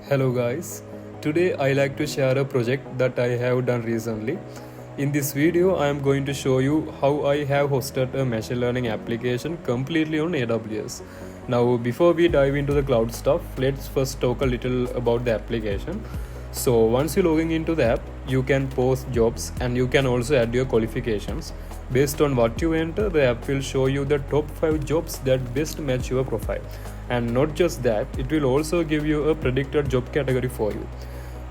Hello guys, today I like to share a project that I have done recently. In this video I am going to show you how I have hosted a machine learning application completely on AWS. Now before we dive into the cloud stuff, let's first talk a little about the application. So once you logging into the app, you can post jobs and you can also add your qualifications. Based on what you enter, the app will show you the top 5 jobs that best match your profile. And not just that, it will also give you a predicted job category for you.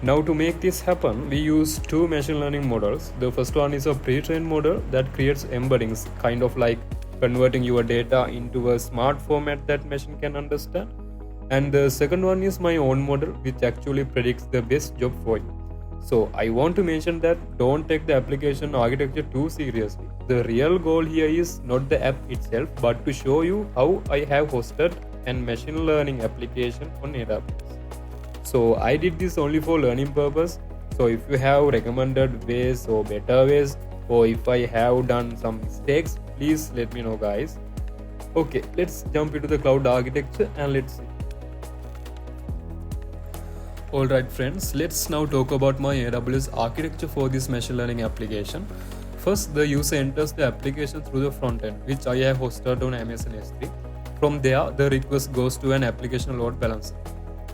Now to make this happen, we use two machine learning models. The first one is a pre-trained model that creates embeddings, kind of like converting your data into a smart format that machine can understand. And the second one is my own model, which actually predicts the best job for you. So I want to mention that don't take the application architecture too seriously. The real goal here is not the app itself, but to show you how I have hosted an machine learning application on AWS. So I did this only for learning purpose. So if you have recommended ways or better ways, or if I have done some mistakes, please let me know guys. Okay, let's jump into the cloud architecture and let's see. Alright friends, let's now talk about my AWS architecture for this machine learning application. First, the user enters the application through the frontend, which I have hosted on Amazon S3. From there, the request goes to an application load balancer.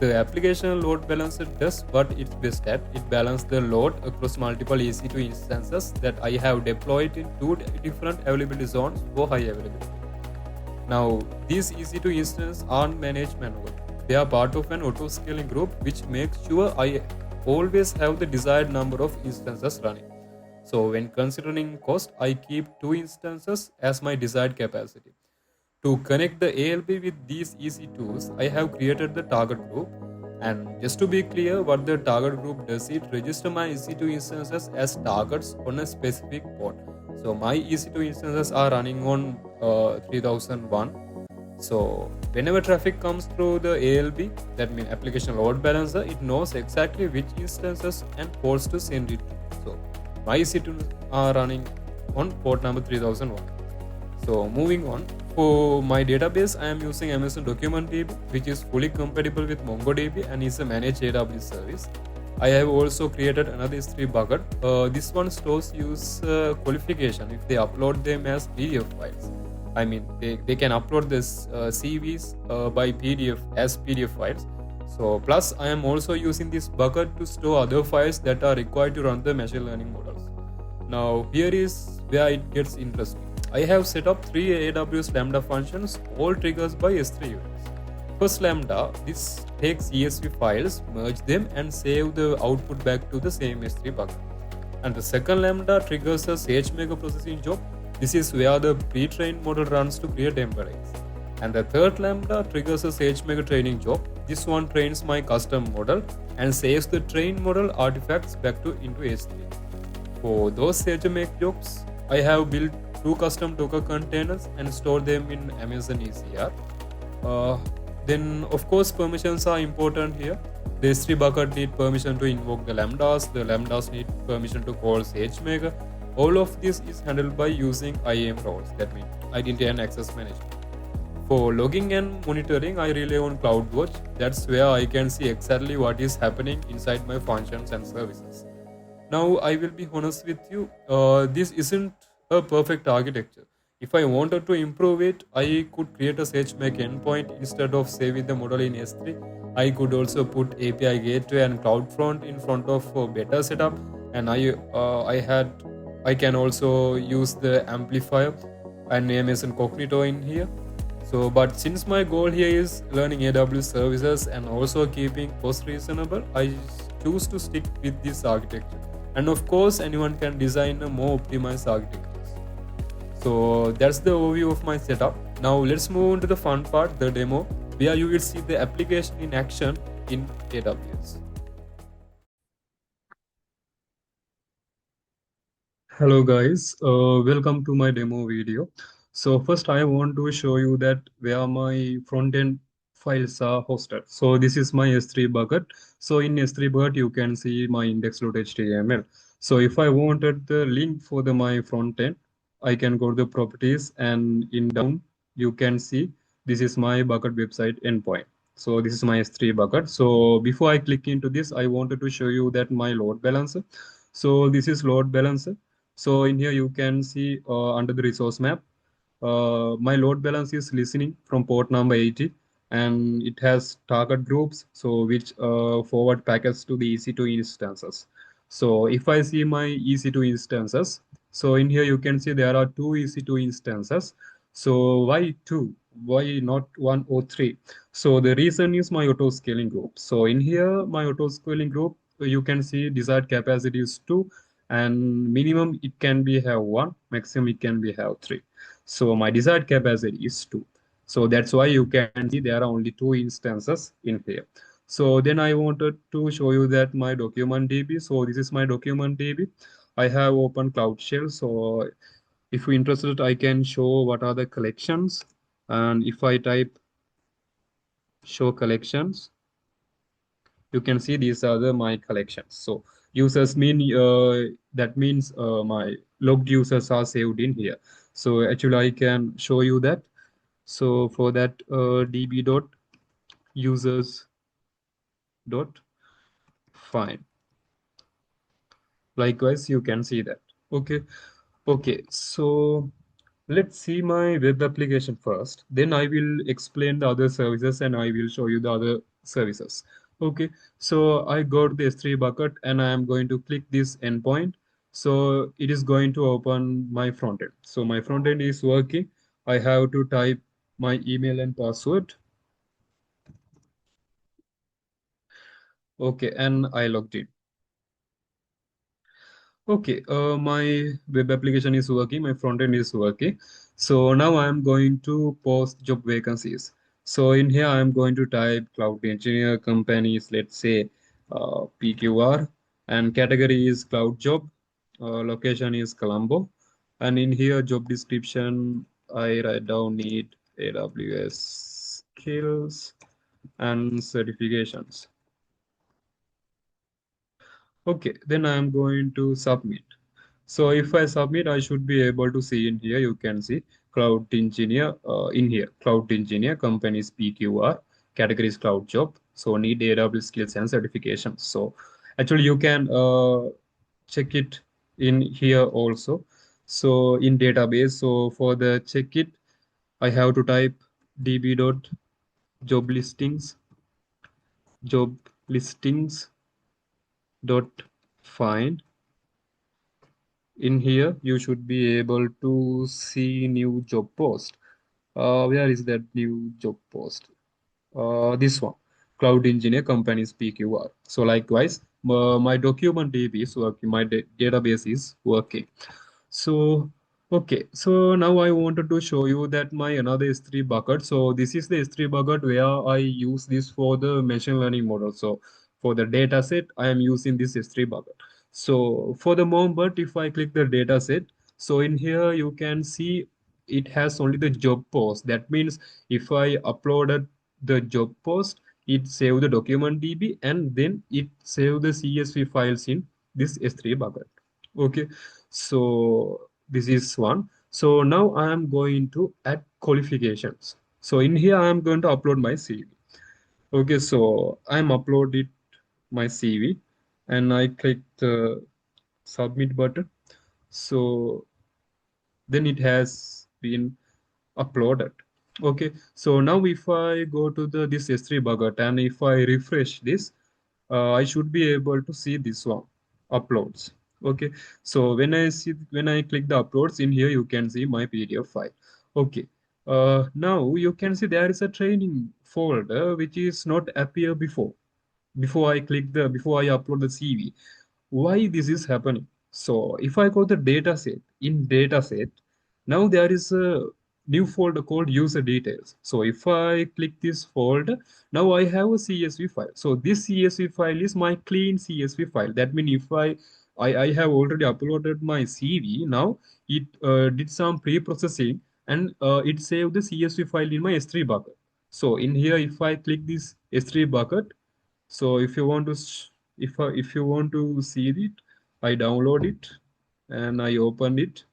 The application load balancer does what it's best at. It balances the load across multiple EC2 instances that I have deployed in two different availability zones for high availability. Now, these EC2 instances aren't managed manually. They are part of an auto-scaling group which makes sure I always have the desired number of instances running. So when considering cost, I keep 2 instances as my desired capacity. To connect the ALB with these EC2s, I have created the target group. And just to be clear, what the target group does, it registers my EC2 instances as targets on a specific port. So my EC2 instances are running on 3001. So whenever traffic comes through the ALB, that means application load balancer, it knows exactly which instances and ports to send it to. So my EC2 are running on port number 3001. So moving on, for my database, I am using Amazon DocumentDB, which is fully compatible with MongoDB and is a managed AWS service. I have also created another S3 bucket. This one stores user qualification if they upload them as PDF files. I mean, they can upload this CVs by PDF as PDF files. So plus I am also using this bucket to store other files that are required to run the machine learning models. Now here is where it gets interesting. I have set up 3 AWS Lambda functions, all triggers by S3 events. First Lambda, this takes ESV files, merge them and save the output back to the same S3 bucket. And the second Lambda triggers a SageMaker processing job. This is where the pre-trained model runs to create embeddings. And the third Lambda triggers a SageMaker training job. This one trains my custom model and saves the trained model artifacts back into S3. For those SageMaker jobs, I have built 2 custom Docker containers and store them in Amazon ECR. Then of course permissions are important here. The S3 bucket need permission to invoke the lambdas need permission to call SageMaker. All of this is handled by using IAM roles, that means Identity and Access Management. For logging and monitoring, I rely on CloudWatch. That's where I can see exactly what is happening inside my functions and services. Now I will be honest with you, this isn't a perfect architecture. If I wanted to improve it, I could create a SageMaker endpoint instead of saving the model in S3. I could also put API gateway and CloudFront in front of for better setup, and I can also use the amplifier and Amazon Cognito in here. So, but since my goal here is learning AWS services and also keeping cost reasonable, I choose to stick with this architecture. And of course, anyone can design a more optimized architectures. So that's the overview of my setup. Now let's move on to the fun part, the demo, where you will see the application in action in AWS. Hello guys, welcome to my demo video. So first I want to show you that where my front-end files are hosted. So this is my S3 bucket. So in S3 bucket you can see my index.html. So if I wanted the link for my front end, I can go to the properties and in down you can see this is my bucket website endpoint. So this is my S3 bucket. So before I click into this, I wanted to show you that my load balancer. So this is load balancer. So in here you can see under the resource map, my load balance is listening from port number 80, and it has target groups, so which forward packets to the EC2 instances. So if I see my EC2 instances, so in here you can see there are two EC2 instances. So why two? Why not one or three? So the reason is my auto scaling group. So in here, my auto scaling group, you can see desired capacity is two, and minimum it can be have one, maximum it can be have three. So my desired capacity is two. So that's why you can see there are only two instances in here. So then I wanted to show you that my document DB. So this is my document DB. I have open Cloud Shell. So if you're interested, I can show what are the collections. And if I type show collections, you can see these are the my collections. So users mean that means my logged users are saved in here. So actually I can show you that. So for that db dot users dot find. Likewise, you can see that. Okay. Okay. So let's see my web application first. Then I will explain the other services and I will show you the other services. Okay. So I got the S3 bucket and I am going to click this endpoint. So it is going to open my frontend. So my frontend is working. I have to type my email and password. Okay. And I logged in. Okay, my web application is working, my front end is working. So now I'm going to post job vacancies. So in here, I'm going to type cloud engineer companies, let's say PQR, and category is cloud job, location is Colombo. And in here, job description, I write down need AWS skills and certifications. Okay, then I'm going to submit. So if I submit, I should be able to see in here, you can see cloud engineer in here, cloud engineer, companies PQR, categories cloud job. So need AWS skills and certifications. So actually you can check it in here also. So in database, so for the check it, I have to type db dot job listings, job listings dot find. In here you should be able to see new job post. Where is that new job post? This one, cloud engineer companies PQR. So likewise, my document DB is working, my database is working. So, okay. So now I wanted to show you that my another S3 bucket. So this is the S3 bucket where I use this for the machine learning model. So for the data set, I am using this S3 bucket. So for the moment, if I click the data set, so in here you can see it has only the job post. That means if I uploaded the job post, it save the document DB and then it save the CSV files in this S3 bucket. Okay, so this is one. So now I am going to add qualifications. So in here I am going to upload my CV. Okay, so I'm uploaded my CV and I click the submit button. So then it has been uploaded. Okay, so now if I go to the this S3 bucket and if I refresh this, I should be able to see this one uploads. Okay, so when I click the uploads in here, you can see my PDF file. Okay, now you can see there is a training folder which is not appear before I upload the CV. Why this is happening? So if I go to data set, in data set, now there is a new folder called user details. So if I click this folder, now I have a CSV file. So this CSV file is my clean CSV file. That means if I have already uploaded my CV, now it did some pre-processing and it saved the CSV file in my S3 bucket. So in here, if I click this S3 bucket, so if you want to if you want to see it, I download it and I open it.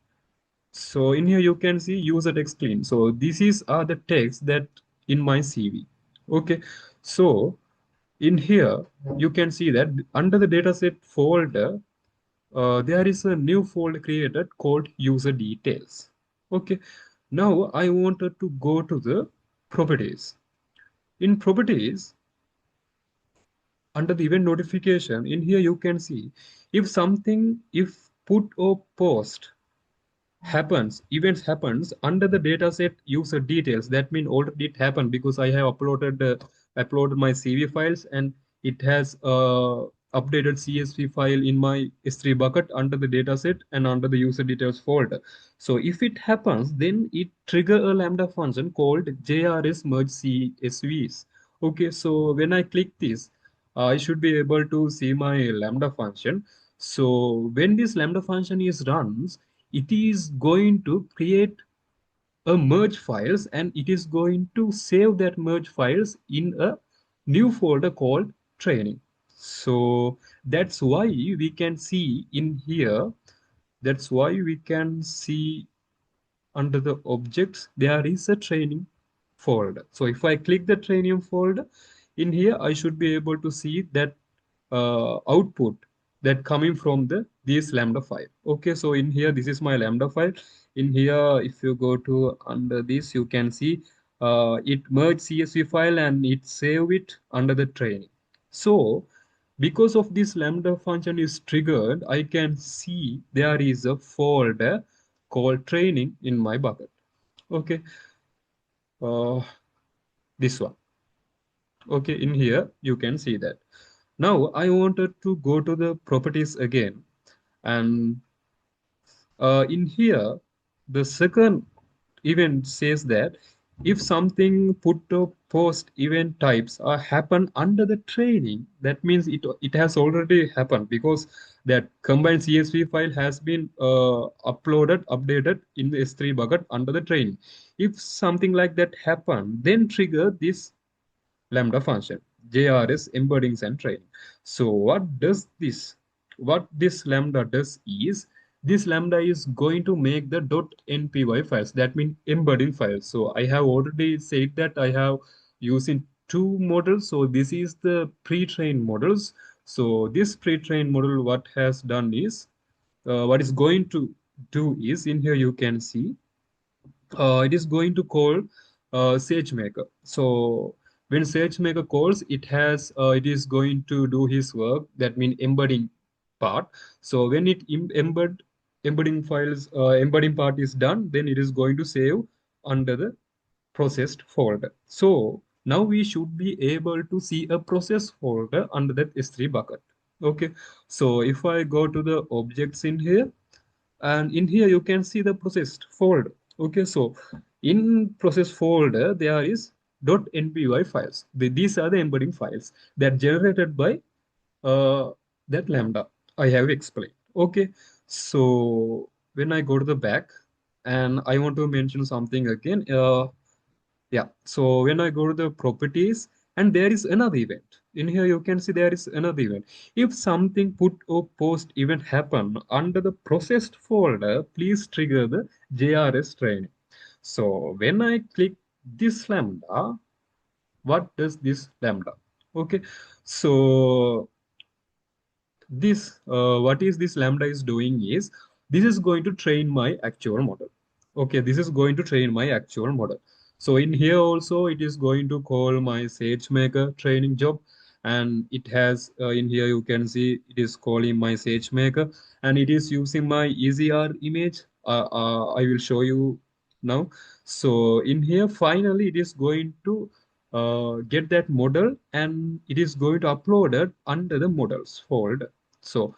So in here you can see user text clean. So this is the text that in my CV. Okay, so in here you can see that under the dataset folder, there is a new folder created called user details. Okay, now I wanted to go to the properties. In properties, under the event notification, in here you can see if put or post events happens under the dataset user details. That means already it happened because I have uploaded my CV files, and it has updated CSV file in my S3 bucket under the dataset and under the user details folder. So if it happens, then it trigger a Lambda function called JRS merge CSVs. Okay, so when I click this, I should be able to see my Lambda function. So when this Lambda function is runs, it is going to create a merge files, and it is going to save that merge files in a new folder called training. So that's why we can see in here, that's why we can see under the objects, there is a training folder. So if I click the training folder, in here, I should be able to see that output that coming from this Lambda file. Okay, so in here, this is my Lambda file. In here, if you go to under this, you can see it merged CSV file and it save it under the training. So because of this Lambda function is triggered, I can see there is a folder called training in my bucket. Okay, uh, this one. Okay, in here you can see that. Now I wanted to go to the properties again, and in here the second event says that if something put or post event types are happen under the training, that means it has already happened because that combined CSV file has been updated in the S3 bucket under the training. If something like that happen, then trigger this Lambda function, JRS embeddings and training. So what this Lambda does is, this Lambda is going to make the .npy files, that means embedding files. So I have already said that I have using two models. So this is the pre-trained models. So this pre-trained model, what has done is, what is going to do is, in here you can see it is going to call SageMaker. So when SageMaker calls, it is going to do his work. That means embedding part. So when it embedding part is done, then it is going to save under the processed folder. So now we should be able to see a process folder under that S3 bucket. Okay. So if I go to the objects in here, and in here you can see the processed folder. Okay, so in process folder there is .npy files. These are the embedding files that generated by uh, that Lambda I have explained. Okay, so when I go to the back and I want to mention something again, yeah, so when I go to the properties, and there is another event. In here you can see there is another event. If something put or post event happen under the processed folder, please trigger the JRS training. So when I click this Lambda, what does this Lambda? Okay, so this what is this Lambda is doing is, this is going to train my actual model. Okay, this is going to train my actual model. So in here also it is going to call my SageMaker training job, and it has in here you can see it is calling my SageMaker, and it is using my EZR image. I will show you now. So in here finally it is going to get that model, and it is going to upload it under the models folder. So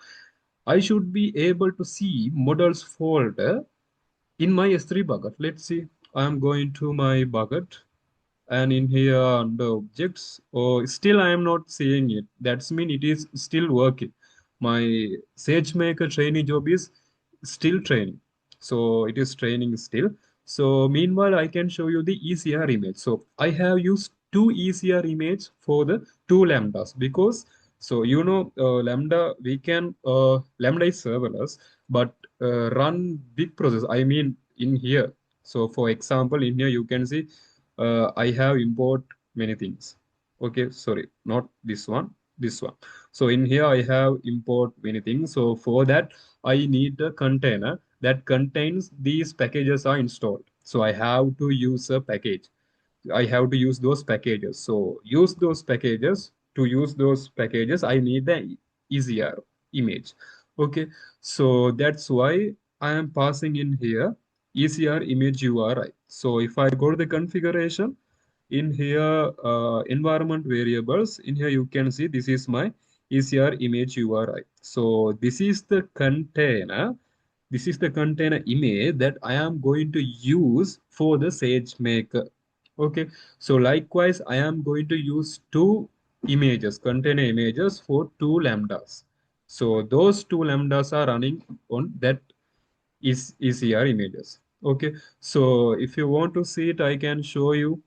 I should be able to see models folder in my S3 bucket. Let's see. I'm going to my bucket, and in here under objects, oh, still I am not seeing it. That's mean it is still working. My SageMaker training job is still training. So it is training still. So meanwhile, I can show you the ECR image. So I have used two ECR image for the two lambdas because, so lambda, we can lambda is serverless, but run big process. I mean in here. So for example, in here you can see I have import many things. Okay, sorry, not this one, this one. So in here I have import many things. So for that I need a container that contains these packages are installed. So I have to use a package. I have to use those packages. So use those packages. To use those packages, I need the easier image. Okay, so that's why I am passing in here ECR image URI. So if I go to the configuration, in here environment variables, in here you can see this is my ECR image URI. So this is the container image that I am going to use for the SageMaker. Okay, so likewise I am going to use two images, container images for two lambdas. So those two lambdas are running on that is ECR images. Okay, so if you want to see it, I can show you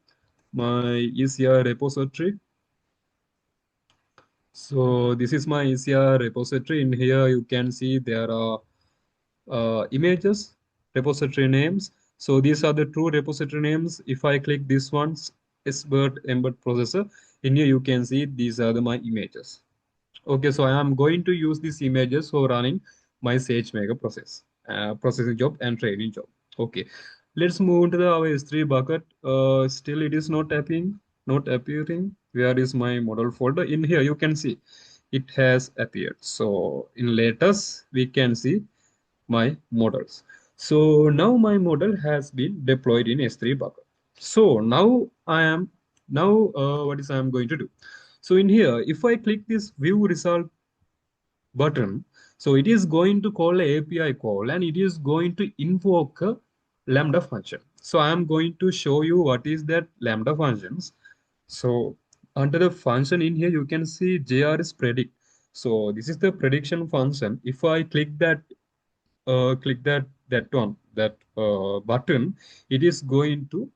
my ECR repository. So this is my ECR repository. In here, you can see there are images, repository names. So these are the true repository names. If I click this one's SBIRT embed processor, in here you can see these are my images. Okay, so I am going to use these images for running my SageMaker processing job and training job. Okay, let's move into the our S3 bucket. Still it is not appearing. Where is my model folder? In here you can see it has appeared. So in latest we can see my models. So now my model has been deployed in S3 bucket. So now what is I am going to do? So in here, if I click this view result button, so it is going to call a API call and it is going to invoke a Lambda function. So I am going to show you what is that Lambda functions. So under the function in here, you can see JR's predict. So this is the prediction function. If I click that button, it is going to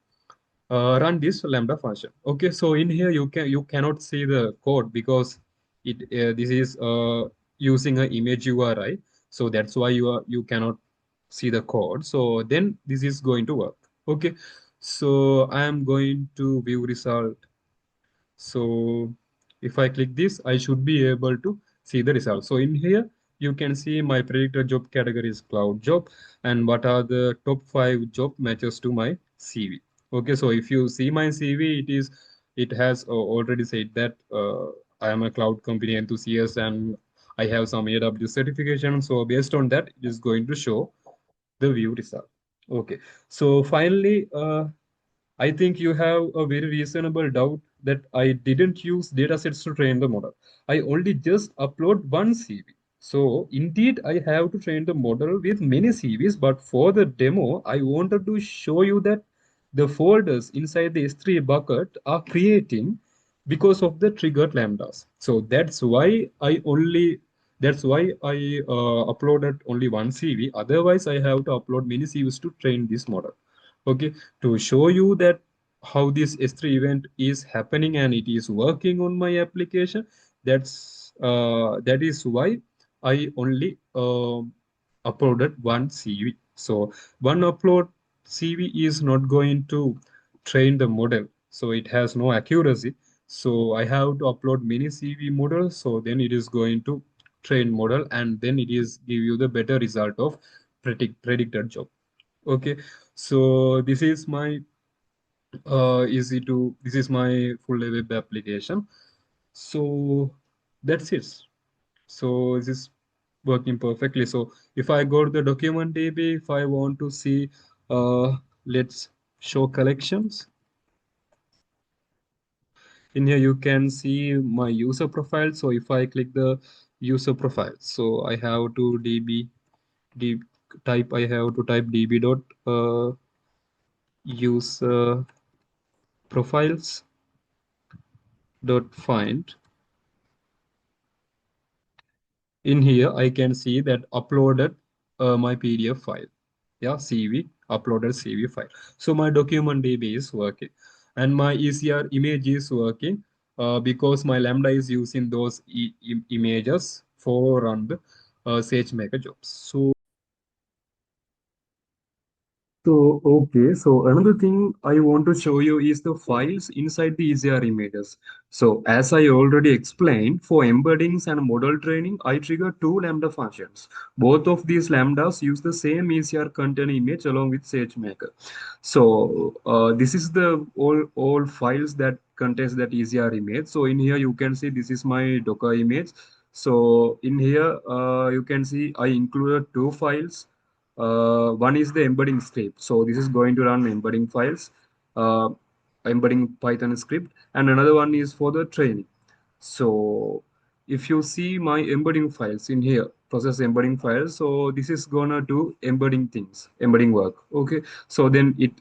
run this lambda function. Okay, so in here you cannot see the code because this is using an image URI, so that's why you cannot see the code. So then this is going to work. Okay, so I am going to view result. So if I click this, I should be able to see the result. So in here, you can see my predicted job category is cloud job and what are the top 5 job matches to my CV. Okay, so if you see my CV, it has already said that I am a cloud company enthusiast and I have some AWS certification. So based on that, it is going to show the view result. Okay, so finally, I think you have a very reasonable doubt that I didn't use datasets to train the model. I only just upload one CV. So indeed, I have to train the model with many CVs, but for the demo, I wanted to show you that the folders inside the S3 bucket are creating because of the triggered lambdas. So that's why I uploaded only one CV. Otherwise, I have to upload many CVs to train this model. Okay, to show you that how this S3 event is happening and it is working on my application. That is why I only uploaded one CV. So one upload CV is not going to train the model, so it has no accuracy. So I have to upload many CV models, so then it is going to train model and then it is give you the better result of predicted job. Okay, so this is my full web application. So that's it. So this is working perfectly. So if I go to the DocumentDB, if I want to see, let's show collections. In here, you can see my user profile. So if I click the user profile, so I have to d type, I have to type db dot user profiles dot find. In here, I can see that uploaded my PDF file. Yeah, CV, uploaded CV file. So my document DB is working and my ECR image is working because my Lambda is using those images for run the SageMaker jobs. So So another thing I want to show you is the files inside the ECR images. So as I already explained, for embeddings and model training, I trigger two Lambda functions. Both of these Lambdas use the same ECR container image along with SageMaker. So this is the all files that contains that ECR image. So in here you can see this is my Docker image. So in here you can see I included two files. One is the embedding script. So this is going to run embedding files, uh, embedding Python script, and another one is for the training. So if you see my embedding files in here, process embedding files. So this is gonna do embedding things, embedding work. Okay. So then it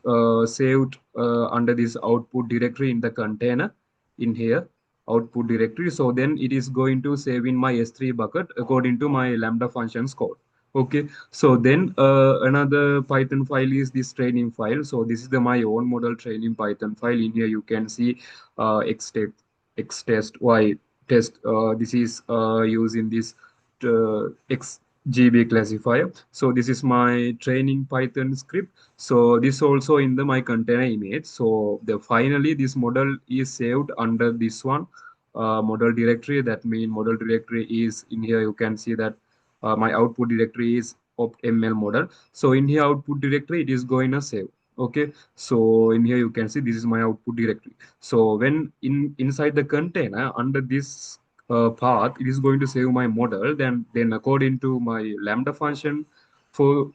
saved under this output directory in the container in here output directory. So then it is going to save in my S3 bucket according to my Lambda functions code. Okay, so then another Python file is this training file. So this is the my own model training Python file. In here you can see xtest, xtest, y test. This is used in this xgb classifier. So this is my training Python script. So this also in the my container image. So the finally this model is saved under this one model directory. That means model directory is in here. You can see that my output directory is optml model. So in here output directory it is going to save. Okay, so in here you can see this is my output directory. So when inside the container under this path it is going to save my model, then according to my Lambda function for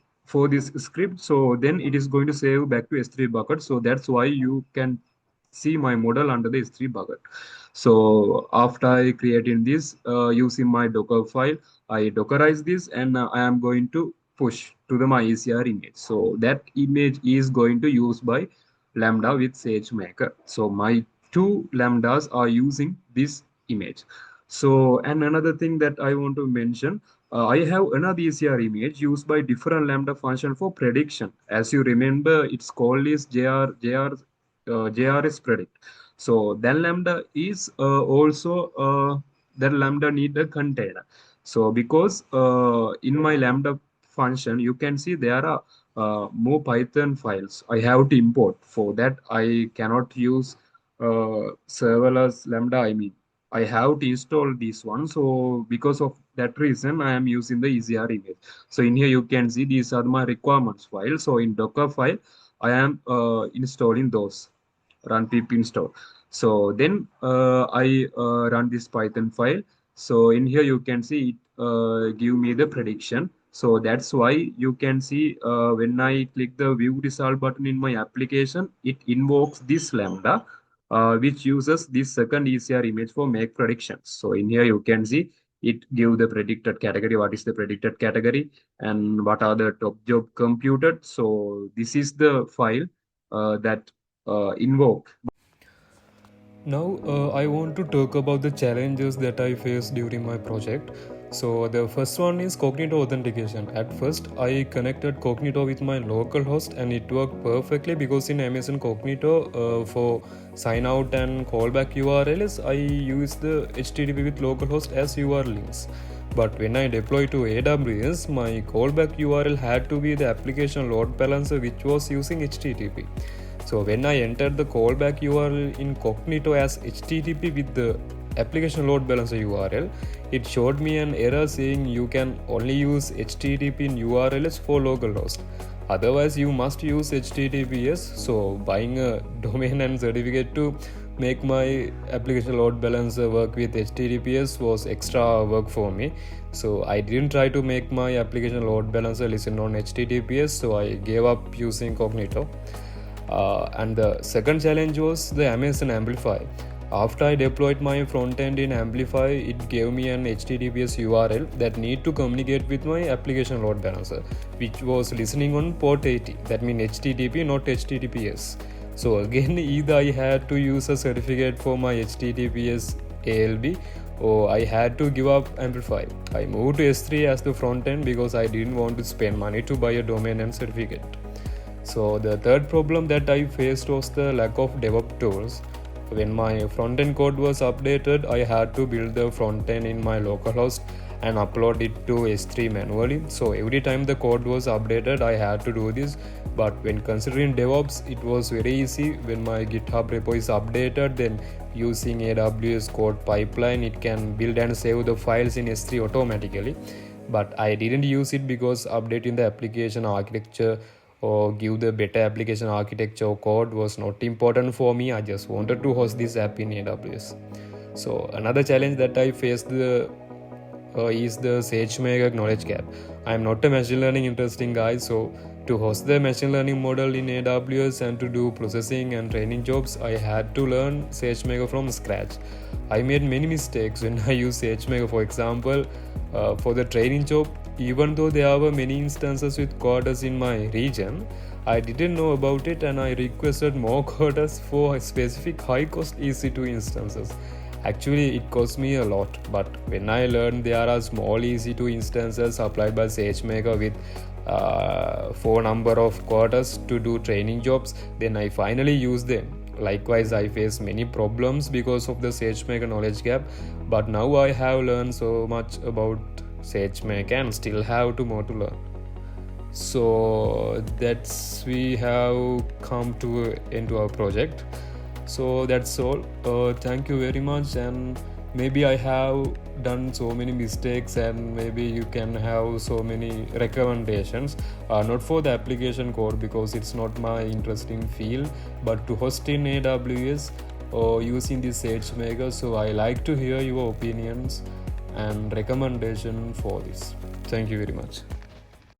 this script, so then it is going to save back to S3 bucket. So that's why you can see my model under the S3 bucket. So after I creating this using my Docker file, I dockerize this, and I am going to push to the my ECR image. So that image is going to use by Lambda with SageMaker. So my two Lambdas are using this image. So, and another thing that I want to mention, I have another ECR image used by different Lambda function for prediction. As you remember, its call is JRS predict. So that Lambda is also that Lambda need a container. So because in my Lambda function, you can see there are more Python files I have to import. For that, I cannot use serverless Lambda. I mean, I have to install this one. So because of that reason, I am using the ECR image. So in here, you can see these are my requirements files. So in Docker file, I am installing those run pip install. So then I run this Python file. So in here you can see it give me the prediction. So that's why you can see when I click the view result button in my application, it invokes this Lambda, which uses this second ECR image for make predictions. So in here you can see it give the predicted category, what is the predicted category, and what are the top job computed. So this is the file that invoke. Now, I want to talk about the challenges that I faced during my project. So, the first one is Cognito authentication. At first, I connected Cognito with my local host and it worked perfectly because in Amazon Cognito, for sign out and callback URLs, I use the HTTP with localhost as URL links. But when I deploy to AWS, my callback URL had to be the application load balancer which was using HTTP. So when I entered the callback URL in Cognito as HTTP with the application load balancer URL, it showed me an error saying you can only use HTTP in URLs for localhost. Otherwise, you must use HTTPS. So buying a domain and certificate to make my application load balancer work with HTTPS was extra work for me. So I didn't try to make my application load balancer listen on HTTPS. So I gave up using Cognito. And the second challenge was the Amazon Amplify. After I deployed my frontend in Amplify, it gave me an HTTPS URL that need to communicate with my application load balancer, which was listening on port 80. That means HTTP, not HTTPS. So again, either I had to use a certificate for my HTTPS ALB, or I had to give up Amplify. I moved to S3 as the frontend because I didn't want to spend money to buy a domain and certificate. So the third problem that I faced was the lack of DevOps tools. When my front-end code was updated, I had to build the front-end in my localhost and upload it to S3 manually. So every time the code was updated, I had to do this But when considering DevOps, it was very easy. When my GitHub repo is updated, then using AWS code pipeline, it can build and save the files in S3 automatically. But I didn't use it because updating the application architecture or give the better application architecture code was not important for me. I just wanted to host this app in AWS. So another challenge that I faced is the SageMaker knowledge gap. I am not a machine learning interesting guy, so to host the machine learning model in AWS and to do processing and training jobs, I had to learn SageMaker from scratch. I made many mistakes when I used SageMaker. For example, for the training job, even though there were many instances with coders in my region, I didn't know about it and I requested more coders for specific high cost EC2 instances. Actually, it cost me a lot, but when I learned there are small EC2 instances applied by SageMaker with 4 number of quarters to do training jobs, then I finally used them. Likewise, I faced many problems because of the SageMaker knowledge gap, but now I have learned so much about SageMaker and still have more to learn. So that's we have come to into our project. So that's all. Thank you very much, and maybe I have done so many mistakes and maybe you can have so many recommendations, not for the application code because it's not my interesting field, but to host in AWS or using this SageMaker. So I like to hear your opinions and recommendation for this. Thank you very much.